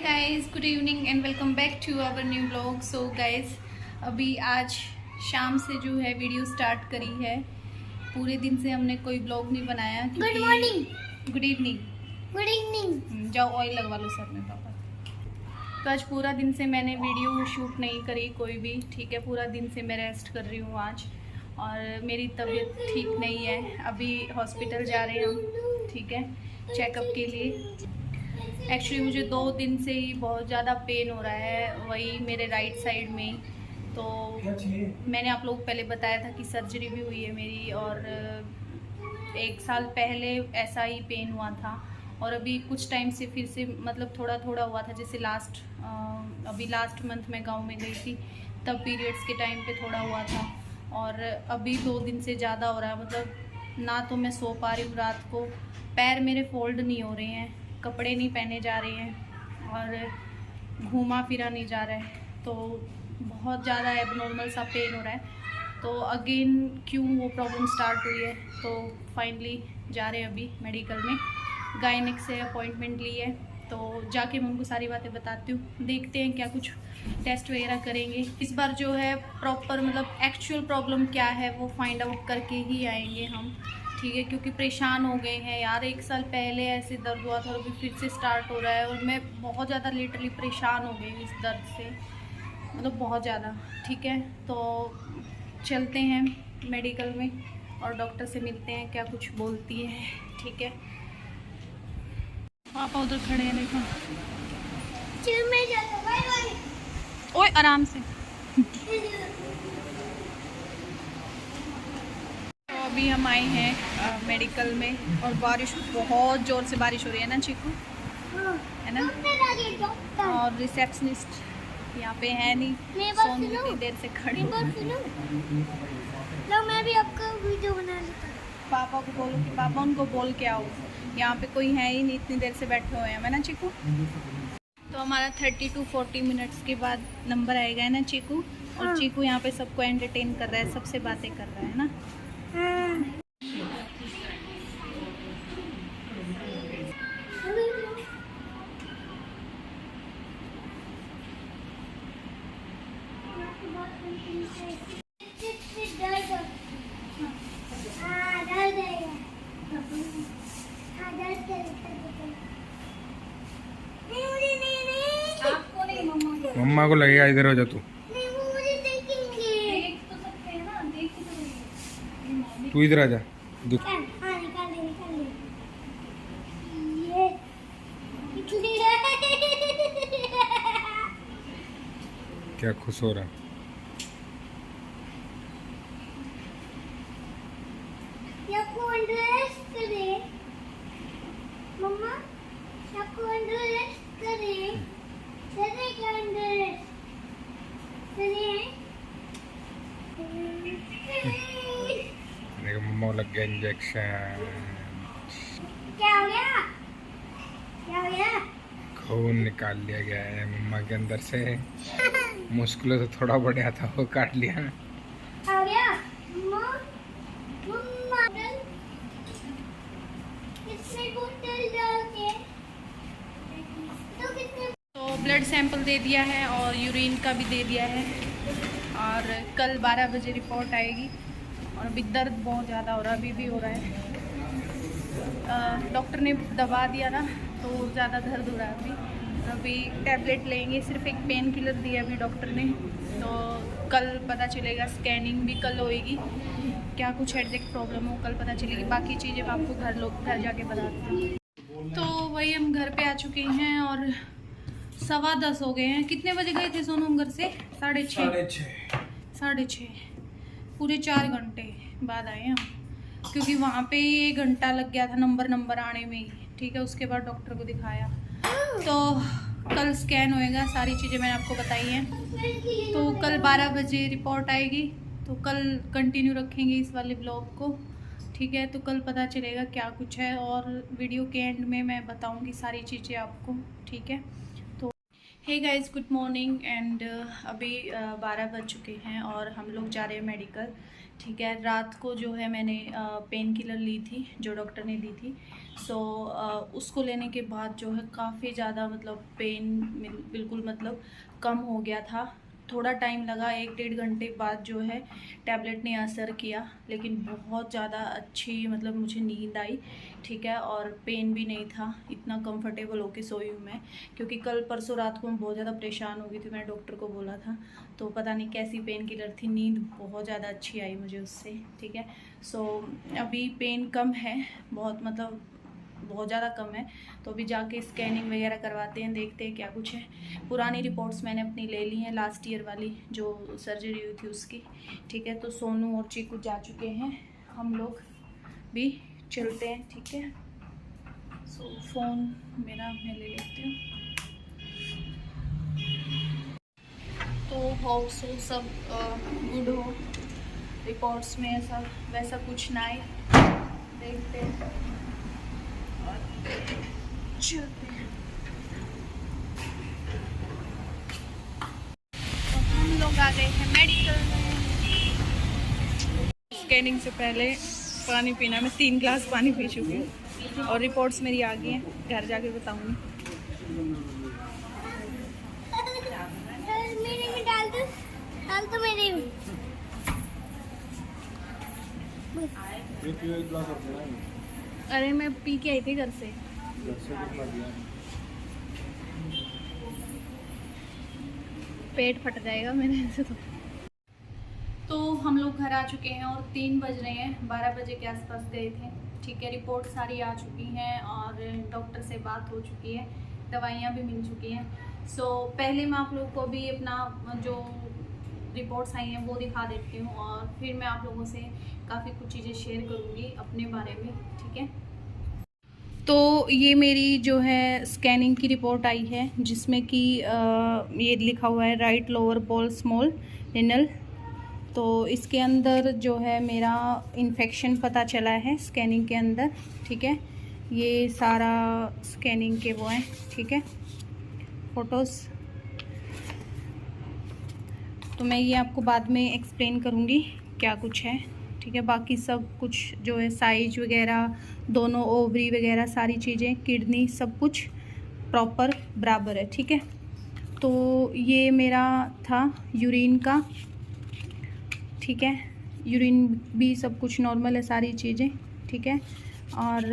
Guys, good evening and welcome back to our new blog. So guys, अभी आज शाम से जो है वीडियो स्टार्ट करी है। पूरे दिन से हमने कोई ब्लॉग नहीं बनाया। Good morning, good evening, good evening. जाओ ऑयल लगवा लो सर में पापा। तो आज पूरा दिन से मैंने वीडियो शूट नहीं करी कोई भी, ठीक है। पूरा दिन से मैं रेस्ट कर रही हूँ आज, और मेरी तबीयत ठीक नहीं है। अभी हॉस्पिटल जा रहे हैं हम, ठीक है, चेकअप के लिए। एक्चुअली मुझे 2 दिन से ही बहुत ज़्यादा पेन हो रहा है, वही मेरे राइट साइड में। तो मैंने आप लोग पहले बताया था कि सर्जरी भी हुई है मेरी, और 1 साल पहले ऐसा ही पेन हुआ था। और अभी कुछ टाइम से फिर से मतलब थोड़ा थोड़ा हुआ था, जैसे अभी लास्ट मंथ में गांव में गई थी, तब पीरियड्स के टाइम पे थोड़ा हुआ था। और अभी 2 दिन से ज़्यादा हो रहा है, मतलब ना तो मैं सो पा रही हूँ रात को, पैर मेरे फोल्ड नहीं हो रहे हैं, कपड़े नहीं पहने जा रहे हैं, और घूमा फिरा नहीं जा रहा है। तो बहुत ज़्यादा एबनॉर्मल सा पेन हो रहा है। तो अगेन क्यों वो प्रॉब्लम स्टार्ट हुई है, तो फाइनली जा रहे हैं अभी मेडिकल में, गायनिक से अपॉइंटमेंट ली है। तो जाके मैं उनको सारी बातें बताती हूँ, देखते हैं क्या कुछ टेस्ट वगैरह करेंगे। इस बार जो है प्रॉपर मतलब एक्चुअल प्रॉब्लम क्या है वो फाइंड आउट करके ही आएंगे हम, ठीक है। क्योंकि परेशान हो गए हैं यार, 1 साल पहले ऐसे दर्द हुआ था और अभी फिर से स्टार्ट हो रहा है, और मैं बहुत ज़्यादा लिटरली परेशान हो गई इस दर्द से, मतलब बहुत ज़्यादा, ठीक है। तो चलते हैं मेडिकल में और डॉक्टर से मिलते हैं, क्या कुछ बोलती है, ठीक है। पापा उधर खड़े हैं, देखो। ओए आराम से। तो अभी हम आए हैं मेडिकल में, और बारिश, बहुत ज़ोर से बारिश हो रही है ना चीकू, है ना। और रिसेप्शनिस्ट यहाँ पे है नहीं, सोनू इतनी देर से खड़ी। मैं भी आपका वीडियो बना लेता हूँ। पापा को बोलो कि पापा उनको बोल के आओ, यहाँ पे कोई है ही नहीं, इतनी देर से बैठे हुए हैं, है ना चीकू। तो हमारा 30 to 40 मिनट्स के बाद नंबर आएगा, है ना चीकू। और चीकू यहाँ पे सबको एंटरटेन कर रहा है, सबसे बातें कर रहा है ना। मम्मा को लगेगा इधर हो जा तू। तू इधर आ जा। क्या खुश हो रहा। मम्मा मम्मा लग गया इंजेक्शन। क्या हो गया? क्या हो गया? खून निकाल लिया गया है मम्मा के अंदर से। मुश्किलों से थोड़ा बढ़िया था, वो काट लिया। आ गया? मम्मा कितने बोतल डाल के तो ब्लड सैंपल दे दिया है और यूरिन का भी दे दिया है, और कल 12 बजे रिपोर्ट आएगी। और अभी दर्द बहुत ज़्यादा हो रहा है, अभी भी हो रहा है। डॉक्टर ने दवा दिया ना, तो ज़्यादा दर्द हो रहा है अभी। अभी टैबलेट लेंगे, सिर्फ एक पेन किलर दिया अभी डॉक्टर ने। तो कल पता चलेगा, स्कैनिंग भी कल होएगी, क्या कुछ एग्जैक्ट प्रॉब्लम हो कल पता चलेगी। बाकी चीज़ें मैं आपको घर जाके बताती हूँ। तो वही हम घर पे आ चुके हैं, और 10:15 हो गए हैं। कितने बजे गए थे सोनू हम घर से? 6:30। पूरे 4 घंटे बाद आए हम, क्योंकि वहाँ पे 1 घंटा लग गया था नंबर आने में ही, ठीक है। उसके बाद डॉक्टर को दिखाया। तो कल स्कैन होएगा, सारी चीज़ें मैंने आपको बताई हैं। तो कल 12 बजे रिपोर्ट आएगी, तो कल कंटिन्यू रखेंगे इस वाले ब्लॉग को, ठीक है। तो कल पता चलेगा क्या कुछ है, और वीडियो के एंड में मैं बताऊँगी सारी चीज़ें आपको, ठीक है। Hey guys, good morning. And अभी 12 बज चुके हैं और हम लोग जा रहे हैं मेडिकल, ठीक है। रात को जो है मैंने पेन किलर ली थी जो डॉक्टर ने दी थी। सो उसको लेने के बाद जो है काफ़ी ज़्यादा मतलब पेन बिल्कुल मतलब कम हो गया था। थोड़ा टाइम लगा, 1-1.5 घंटे बाद जो है टैबलेट ने असर किया, लेकिन बहुत ज़्यादा अच्छी मतलब मुझे नींद आई। ठीक है, और पेन भी नहीं था, इतना कंफर्टेबल होके सोई हूँ मैं, क्योंकि कल परसों रात को मैं बहुत ज़्यादा परेशान हो गई थी। मैंने डॉक्टर को बोला था, तो पता नहीं कैसी पेन किलर थी, नींद बहुत ज़्यादा अच्छी आई मुझे उससे। ठीक है, सो अभी पेन कम है, बहुत मतलब बहुत ज़्यादा कम है। तो अभी जाके स्कैनिंग वगैरह करवाते हैं, देखते हैं क्या कुछ है। पुरानी रिपोर्ट्स मैंने अपनी ले ली हैं, लास्ट ईयर वाली जो सर्जरी हुई थी उसकी। ठीक है, तो सोनू और चीकू जा चुके हैं, हम लोग भी चलते हैं। ठीक है, सो फ़ोन मेरा मैं ले लेती हूँ। तो होप सो सब गुड हो, रिपोर्ट्स में ऐसा वैसा कुछ ना आए, देखते हैं और चलते हैं। तो हम लोग आ गए हैं मेडिकल में। स्कैनिंग से पहले पानी पीना, मैं 3 गिलास पानी पी चुकी हूँ और रिपोर्ट्स मेरी आ गई हैं, घर जाके बताऊँगी। मेरे में डाल दो मेरे में। अरे मैं पी के आई थी घर से। पेट फट जाएगा मेरे से तो हम लोग घर आ चुके हैं और 3 बज रहे हैं, 12 बजे के आसपास गए थे। ठीक है, रिपोर्ट सारी आ चुकी हैं और डॉक्टर से बात हो चुकी है, दवाइयाँ भी मिल चुकी हैं। सो पहले मैं आप लोगों को भी अपना जो रिपोर्ट्स आई हैं वो दिखा देती हूँ और फिर मैं आप लोगों से काफ़ी कुछ चीज़ें शेयर करूँगी अपने बारे में। ठीक है, तो ये मेरी जो है स्कैनिंग की रिपोर्ट आई है, जिसमें कि ये लिखा हुआ है right lower pole small renal. तो इसके अंदर जो है मेरा इन्फेक्शन पता चला है स्कैनिंग के अंदर। ठीक है, ये सारा स्कैनिंग के वो हैं। ठीक है, फ़ोटोज़ तो मैं ये आपको बाद में एक्सप्लेन करूँगी क्या कुछ है। ठीक है, बाकी सब कुछ जो है साइज वगैरह, दोनों ओवरी वगैरह सारी चीज़ें, किडनी सब कुछ प्रॉपर बराबर है। ठीक है, तो ये मेरा था यूरिन का। ठीक है, यूरिन भी सब कुछ नॉर्मल है, सारी चीज़ें। ठीक है, और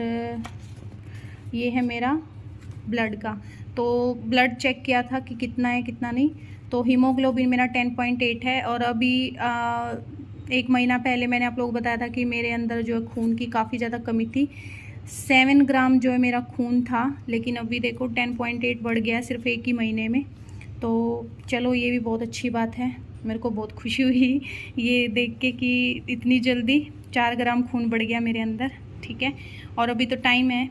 ये है मेरा ब्लड का। तो ब्लड चेक किया था कि कितना है कितना नहीं, तो हीमोग्लोबिन मेरा 10.8 है। और अभी 1 महीना पहले मैंने आप लोगों को बताया था कि मेरे अंदर जो है खून की काफ़ी ज़्यादा कमी थी, 7 ग्राम जो है मेरा खून था, लेकिन अभी देखो 10.8 बढ़ गया सिर्फ 1 ही महीने में। तो चलो ये भी बहुत अच्छी बात है, मेरे को बहुत खुशी हुई ये देख के कि इतनी जल्दी 4 ग्राम खून बढ़ गया मेरे अंदर। ठीक है, और अभी तो टाइम है,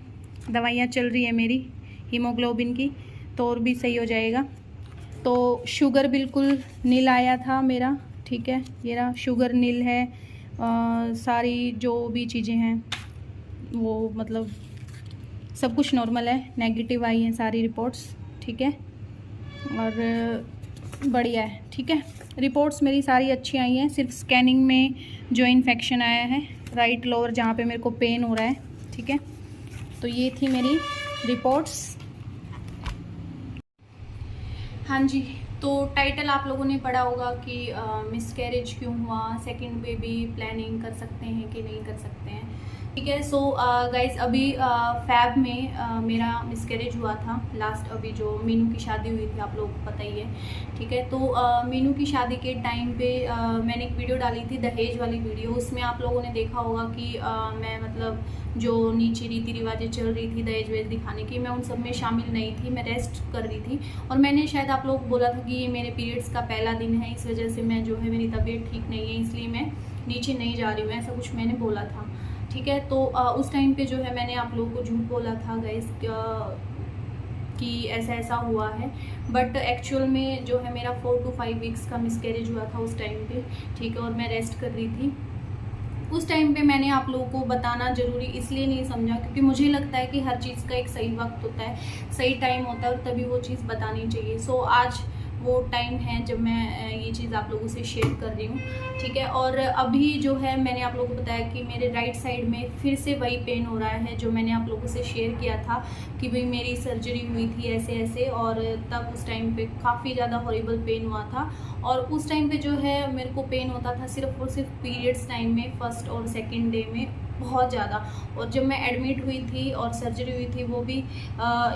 दवाइयाँ चल रही है मेरी हीमोग्लोबिन की, तो और भी सही हो जाएगा। तो शुगर बिल्कुल नील आया था मेरा। ठीक है, ये रहा शुगर नील है। सारी जो भी चीज़ें हैं वो मतलब सब कुछ नॉर्मल है, नेगेटिव आई हैं सारी रिपोर्ट्स। ठीक है, और बढ़िया है। ठीक है, रिपोर्ट्स मेरी सारी अच्छी आई हैं, सिर्फ स्कैनिंग में जो इन्फेक्शन आया है राइट लोअर, जहाँ पे मेरे को पेन हो रहा है। ठीक है, तो ये थी मेरी रिपोर्ट्स। हाँ जी, तो टाइटल आप लोगों ने पढ़ा होगा कि मिसकैरेज क्यों हुआ, सेकंड बेबी प्लानिंग कर सकते हैं कि नहीं कर सकते हैं। ठीक है, सो गाइस अभी फैब में मेरा मिसकैरेज हुआ था लास्ट, अभी जो मीनू की शादी हुई थी आप लोगों को पता ही है। ठीक है, तो मीनू की शादी के टाइम पे मैंने एक वीडियो डाली थी, दहेज वाली वीडियो। उसमें आप लोगों ने देखा होगा कि मैं मतलब जो नीचे रीति रिवाजें चल रही थी दहेज वेज दिखाने की, मैं उन सब में शामिल नहीं थी, मैं रेस्ट कर रही थी। और मैंने शायद आप लोगों को बोला था कि ये मेरे पीरियड्स का पहला दिन है, इस वजह से मैं जो है मेरी तबीयत ठीक नहीं है, इसलिए मैं नीचे नहीं जा रही हूँ, ऐसा कुछ मैंने बोला था। ठीक है, तो उस टाइम पे जो है मैंने आप लोगों को झूठ बोला था गाइस कि ऐसा ऐसा हुआ है, बट एक्चुअल में जो है मेरा 4 to 5 वीक्स का मिसकैरेज हुआ था उस टाइम पे। ठीक है, और मैं रेस्ट कर रही थी उस टाइम पे। मैंने आप लोगों को बताना ज़रूरी इसलिए नहीं समझा क्योंकि मुझे लगता है कि हर चीज़ का एक सही वक्त होता है, सही टाइम होता है, और तभी वो चीज़ बतानी चाहिए। सो आज वो टाइम है जब मैं ये चीज़ आप लोगों से शेयर कर रही हूँ, ठीक है। और अभी जो है मैंने आप लोगों को बताया कि मेरे राइट साइड में फिर से वही पेन हो रहा है जो मैंने आप लोगों से शेयर किया था कि भाई मेरी सर्जरी हुई थी ऐसे ऐसे, और तब उस टाइम पे काफ़ी ज़्यादा हॉरिबल पेन हुआ था। और उस टाइम पे जो है मेरे को पेन होता था सिर्फ और सिर्फ पीरियड्स टाइम में, फर्स्ट और सेकेंड डे में बहुत ज़्यादा। और जब मैं एडमिट हुई थी और सर्जरी हुई थी वो भी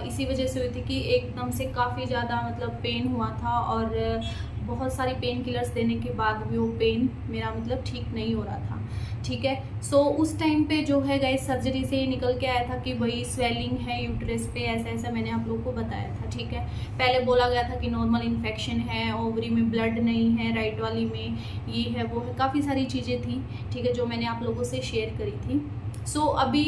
इसी वजह से हुई थी कि एकदम से काफ़ी ज़्यादा मतलब पेन हुआ था, और बहुत सारी पेन किलर्स देने के बाद भी वो पेन मेरा मतलब ठीक नहीं हो रहा था, ठीक है। सो उस टाइम पे जो है गाइस सर्जरी से निकल के आया था कि भाई स्वेलिंग है यूट्रस पे, ऐसा ऐसा मैंने आप लोगों को बताया था, ठीक है। पहले बोला गया था कि नॉर्मल इन्फेक्शन है, ओवरी में ब्लड नहीं है, राइट वाली में ये है वो है, काफ़ी सारी चीज़ें थी, ठीक है, जो मैंने आप लोगों से शेयर करी थी। सो अभी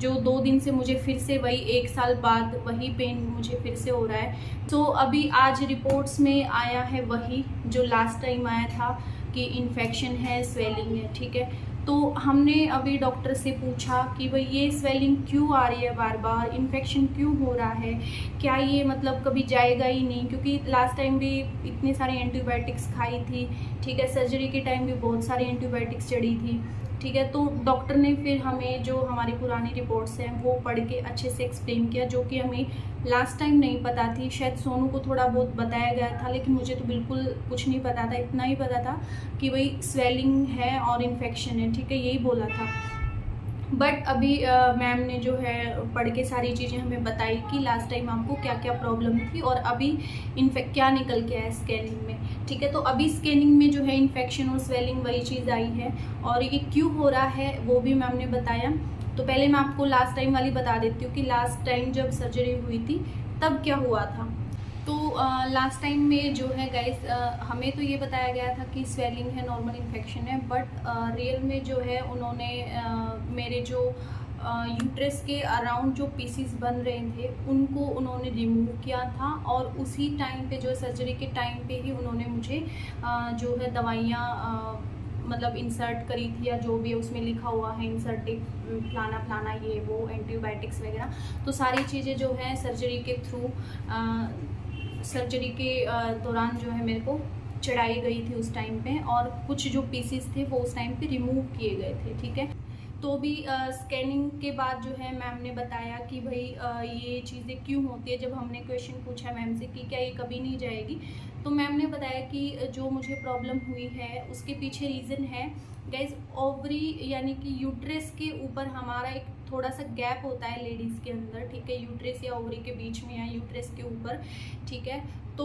जो 2 दिन से मुझे फिर से वही 1 साल बाद वही पेन मुझे फिर से हो रहा है। सो अभी आज रिपोर्ट्स में आया है वही जो लास्ट टाइम आया था कि इन्फेक्शन है, स्वेलिंग है, ठीक है। तो हमने अभी डॉक्टर से पूछा कि भाई ये स्वेलिंग क्यों आ रही है बार बार, इन्फेक्शन क्यों हो रहा है, क्या ये मतलब कभी जाएगा ही नहीं, क्योंकि लास्ट टाइम भी इतनी सारी एंटीबायोटिक्स खाई थी, ठीक है, सर्जरी के टाइम भी बहुत सारी एंटीबायोटिक्स चढ़ी थी, ठीक है। तो डॉक्टर ने फिर हमें जो हमारी पुरानी रिपोर्ट्स हैं वो पढ़ के अच्छे से एक्सप्लेन किया, जो कि हमें लास्ट टाइम नहीं पता थी। शायद सोनू को थोड़ा बहुत बताया गया था, लेकिन मुझे तो बिल्कुल कुछ नहीं पता था। इतना ही पता था कि भाई स्वेलिंग है और इन्फेक्शन है, ठीक है, यही बोला था। बट अभी मैम ने जो है पढ़ के सारी चीज़ें हमें बताई कि लास्ट टाइम आपको क्या क्या प्रॉब्लम थी और अभी इन्फेक्ट क्या निकल के आया स्कैनिंग में, ठीक है। तो अभी स्कैनिंग में जो है इन्फेक्शन और स्वेलिंग वही चीज़ आई है, और ये क्यों हो रहा है वो भी मैम ने बताया। तो पहले मैं आपको लास्ट टाइम वाली बता देती हूँ कि लास्ट टाइम जब सर्जरी हुई थी तब क्या हुआ था। तो लास्ट टाइम में जो है गाइस हमें तो ये बताया गया था कि स्वेलिंग है, नॉर्मल इन्फेक्शन है, बट रियल में जो है उन्होंने मेरे जो यूट्रस के अराउंड जो पीसीस बन रहे थे उनको उन्होंने रिमूव किया था, और उसी टाइम पे जो सर्जरी के टाइम पे ही उन्होंने मुझे जो है दवाइयाँ मतलब इंसर्ट करी थी, या जो भी उसमें लिखा हुआ है इंसर्टिव फलाना फलाना ये वो एंटीबायोटिक्स वगैरह, तो सारी चीज़ें जो है सर्जरी के थ्रू सर्जरी के दौरान जो है मेरे को चढ़ाई गई थी उस टाइम पे, और कुछ जो पीसीस थे वो उस टाइम पे रिमूव किए गए थे, ठीक है। तो भी स्कैनिंग के बाद जो है मैम ने बताया कि भाई ये चीज़ें क्यों होती है। जब हमने क्वेश्चन पूछा मैम से कि क्या ये कभी नहीं जाएगी, तो मैम ने बताया कि जो मुझे प्रॉब्लम हुई है उसके पीछे रीज़न है गाइज ओवरी, यानी कि यूट्रस के ऊपर हमारा एक थोड़ा सा गैप होता है लेडीज़ के अंदर, ठीक है, यूट्रस या ओवरी के बीच में या यूट्रस के ऊपर, ठीक है। तो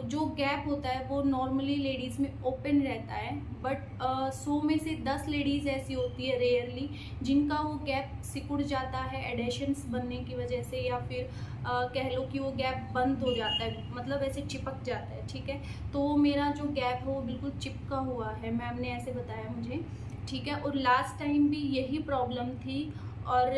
जो गैप होता है वो नॉर्मली लेडीज़ में ओपन रहता है, बट 100 में से 10 लेडीज़ ऐसी होती है रेयरली जिनका वो गैप सिकुड़ जाता है एडेशंस बनने की वजह से, या फिर कह लो कि वो गैप बंद हो जाता है, मतलब ऐसे चिपक जाता है, ठीक है। तो मेरा जो गैप है वो बिल्कुल चिपका हुआ है, मैम ने ऐसे बताया मुझे, ठीक है। और लास्ट टाइम भी यही प्रॉब्लम थी, और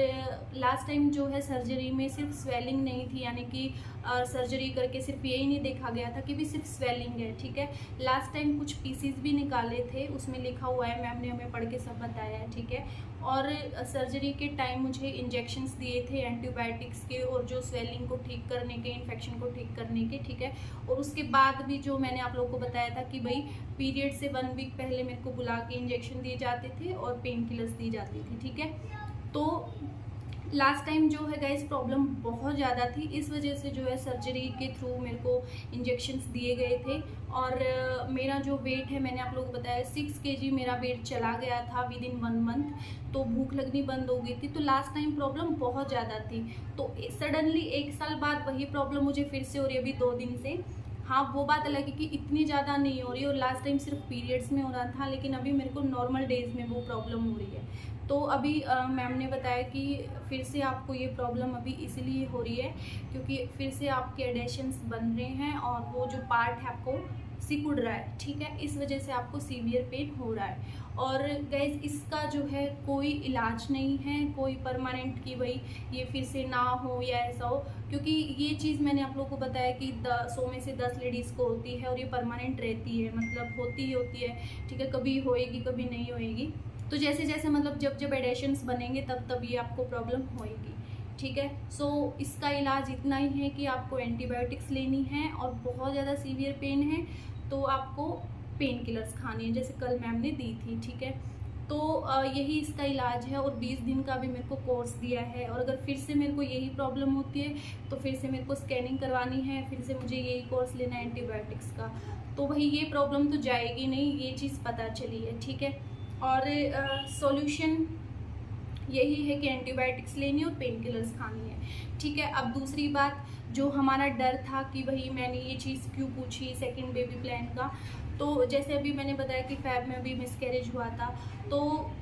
लास्ट टाइम जो है सर्जरी में सिर्फ स्वेलिंग नहीं थी, यानी कि सर्जरी करके सिर्फ यही नहीं देखा गया था कि भी सिर्फ स्वेलिंग है, ठीक है। लास्ट टाइम कुछ पीसीस भी निकाले थे, उसमें लिखा हुआ है, मैम ने हमें पढ़ के सब बताया है, ठीक है। और सर्जरी के टाइम मुझे इंजेक्शंस दिए थे एंटीबायोटिक्स के, और जो स्वेलिंग को ठीक करने के, इन्फेक्शन को ठीक करने के, ठीक है। और उसके बाद भी जो मैंने आप लोगों को बताया था कि भाई पीरियड से 1 वीक पहले मेरे को बुला के इंजेक्शन दिए जाते थे और पेन किलर्स दी जाती थी, ठीक है। तो लास्ट टाइम जो है गाइस प्रॉब्लम बहुत ज़्यादा थी, इस वजह से जो है सर्जरी के थ्रू मेरे को इंजेक्शंस दिए गए थे। और मेरा जो वेट है मैंने आप लोगों को बताया 6 kg मेरा वेट चला गया था विद इन 1 मंथ, तो भूख लगनी बंद हो गई थी। तो लास्ट टाइम प्रॉब्लम बहुत ज़्यादा थी, तो सडनली 1 साल बाद वही प्रॉब्लम मुझे फिर से हो रही है अभी 2 दिन से। हाँ, वो बात अलग है कि इतनी ज़्यादा नहीं हो रही, और लास्ट टाइम सिर्फ पीरियड्स में हो रहा था, लेकिन अभी मेरे को नॉर्मल डेज में वो प्रॉब्लम हो रही है। तो अभी मैम ने बताया कि फिर से आपको ये प्रॉब्लम अभी इसलिए हो रही है क्योंकि फिर से आपके एडेशंस बन रहे हैं और वो जो पार्ट है आपको सिकुड़ रहा है, ठीक है, इस वजह से आपको सीवियर पेन हो रहा है। और गैस इसका जो है कोई इलाज नहीं है, कोई परमानेंट कि भाई ये फिर से ना हो या ऐसा हो, क्योंकि ये चीज़ मैंने आप लोगों को बताया कि 100 में से 10 लेडीज़ को होती है और ये परमानेंट रहती है, मतलब होती ही होती है, ठीक है, कभी होएगी कभी नहीं होएगी। तो जैसे जैसे मतलब जब जब एडेशंस बनेंगे तब तब ये आपको प्रॉब्लम होएगी, ठीक है। सो इसका इलाज इतना ही है कि आपको एंटीबायोटिक्स लेनी है, और बहुत ज़्यादा सीवियर पेन है तो आपको पेन किलर्स खानी है, जैसे कल मैम ने दी थी, ठीक है। तो यही इसका इलाज है, और 20 दिन का भी मेरे को कोर्स दिया है। और अगर फिर से मेरे को यही प्रॉब्लम होती है तो फिर से मेरे को स्कैनिंग करवानी है, फिर से मुझे यही कोर्स लेना है एंटीबायोटिक्स का। तो भाई ये प्रॉब्लम तो जाएगी नहीं, ये चीज़ पता चली है, ठीक है। और सॉल्यूशन यही है कि एंटीबायोटिक्स लेनी और पेन किलर्स खानी है, ठीक है। अब दूसरी बात, जो हमारा डर था कि भाई मैंने ये चीज़ क्यों पूछी सेकंड बेबी प्लान का, तो जैसे अभी मैंने बताया कि फैब में अभी मिसकैरेज हुआ था, तो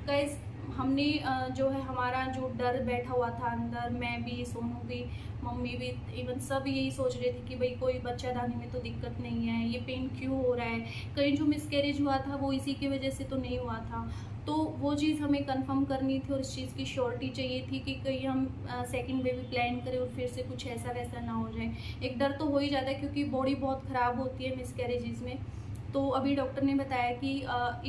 गाइस हमने जो है हमारा जो डर बैठा हुआ था अंदर, मैं भी, सोनू भी, मम्मी भी, इवन सब यही सोच रहे थे कि भाई कोई बच्चा दाने में तो दिक्कत नहीं है, ये पेन क्यों हो रहा है, कहीं जो मिसकैरेज हुआ था वो इसी की वजह से तो नहीं हुआ था। तो वो चीज़ हमें कंफर्म करनी थी और इस चीज़ की श्योरिटी चाहिए थी कि कहीं हम सेकंड बेबी प्लान करें और फिर से कुछ ऐसा वैसा ना हो जाए। एक डर तो हो ही जाता है क्योंकि बॉडी बहुत ख़राब होती है मिसकैरेजेस में। तो अभी डॉक्टर ने बताया कि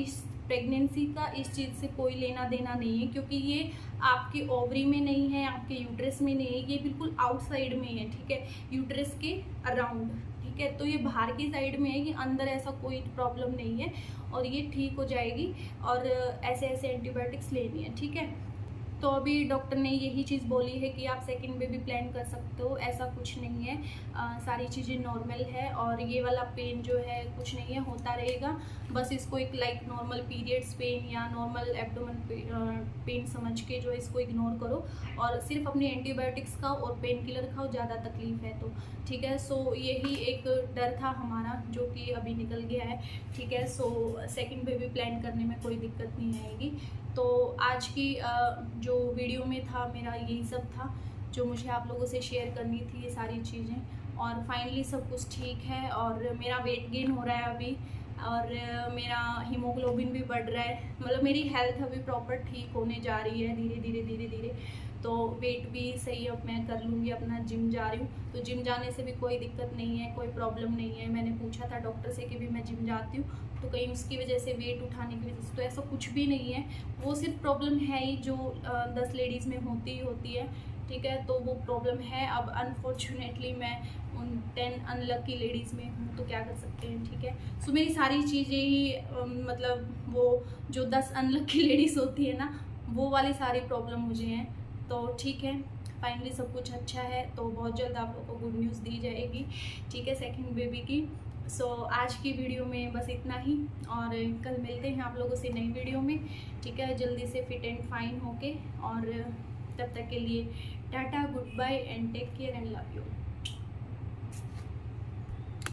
इस प्रेगनेंसी का इस चीज़ से कोई लेना देना नहीं है, क्योंकि ये आपके ओवरी में नहीं है, आपके यूट्रस में नहीं है, ये बिल्कुल आउटसाइड में है, ठीक है, यूट्रस के अराउंड, ठीक है। तो ये बाहर की साइड में है, कि अंदर ऐसा कोई प्रॉब्लम नहीं है और ये ठीक हो जाएगी, और ऐसे ऐसे एंटीबायोटिक्स लेनी है, ठीक है। तो अभी डॉक्टर ने यही चीज़ बोली है कि आप सेकंड बेबी प्लान कर सकते हो, ऐसा कुछ नहीं है, सारी चीज़ें नॉर्मल है, और ये वाला पेन जो है कुछ नहीं है, होता रहेगा। बस इसको एक लाइक नॉर्मल पीरियड्स पेन या नॉर्मल एब्डोमेन पेन समझ के जो है इसको इग्नोर करो, और सिर्फ अपनी एंटीबायोटिक्स खाओ और पेन किलर खाओ, ज़्यादा तकलीफ है तो, ठीक है। सो यही एक डर था हमारा जो कि अभी निकल गया है, ठीक है। सो सेकंड बेबी प्लान करने में कोई दिक्कत नहीं आएगी। तो आज की जो वीडियो में था मेरा यही सब था जो मुझे आप लोगों से शेयर करनी थी, ये सारी चीज़ें। और फाइनली सब कुछ ठीक है, और मेरा वेट गेन हो रहा है अभी, और मेरा हीमोग्लोबिन भी बढ़ रहा है, मतलब मेरी हेल्थ अभी प्रॉपर ठीक होने जा रही है धीरे धीरे धीरे धीरे। तो वेट भी सही अब मैं कर लूँगी, अपना जिम जा रही हूँ, तो जिम जाने से भी कोई दिक्कत नहीं है, कोई प्रॉब्लम नहीं है। मैंने पूछा था डॉक्टर से कि भी मैं जिम जाती हूँ तो कहीं उसकी वजह से वेट उठाने की वजह से, तो ऐसा कुछ भी नहीं है। वो सिर्फ प्रॉब्लम है ही जो 10 लेडीज़ में होती ही होती है, ठीक है। तो वो प्रॉब्लम है, अब अनफॉर्चुनेटली मैं उन 10 अनलकी लेडीज़ में हूँ, तो क्या कर सकते हैं, ठीक है। सो मेरी सारी चीज़ें ही मतलब वो जो 10 अनलकी लेडीज़ होती है ना, वो वाली सारी प्रॉब्लम मुझे हैं। तो ठीक है, फाइनली सब कुछ अच्छा है, तो बहुत जल्द आप लोगों को गुड न्यूज़ दी जाएगी, ठीक है, सेकंड बेबी की। सो आज की वीडियो में बस इतना ही, और कल मिलते हैं आप लोगों से नई वीडियो में, ठीक है, जल्दी से फिट एंड फाइन होके। और तब तक के लिए ta ta, goodbye and take care and love you.